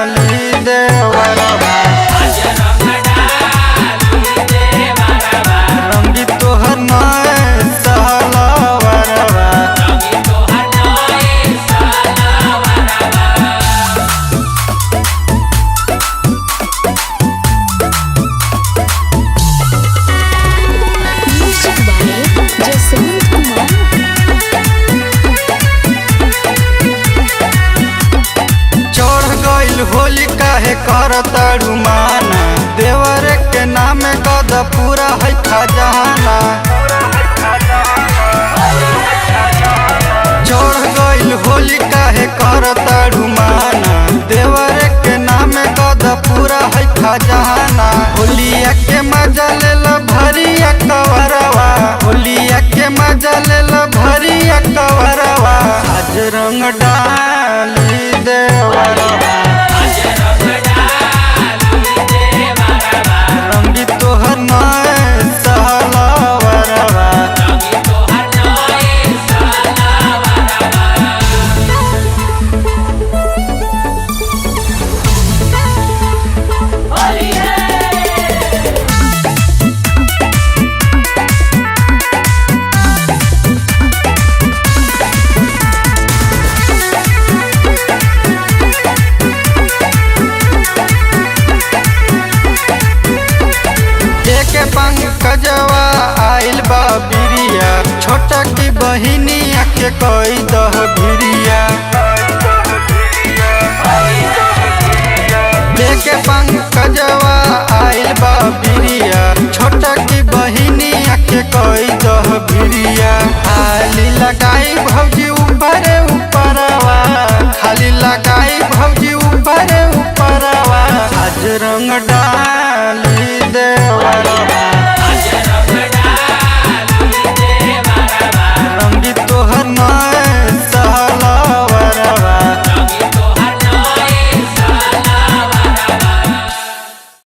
डाली देवरवा रंगी तोहर नए सहलवरवा होली काहे करताड़ू माना देवर के नाम कद पूरा है खजाना चढ़ गइल होली काहे करताड़ू माना देवर के नाम कद पूरा है खजाना होलिया के मजा लेल भरिया कवरवा होलिया के मजा लेल भरिया कवरवा आज रंग डाली देवरवा रंगी तोहर नए सहलवरवा पंकजवा आइल बा बिरिया छोटा की बहिनिया के कोई दह भिरिया देखे पंकजवा आइल बा बिरिया छोटा की बहिनिया के कोई दह भिरिया हाली लगाए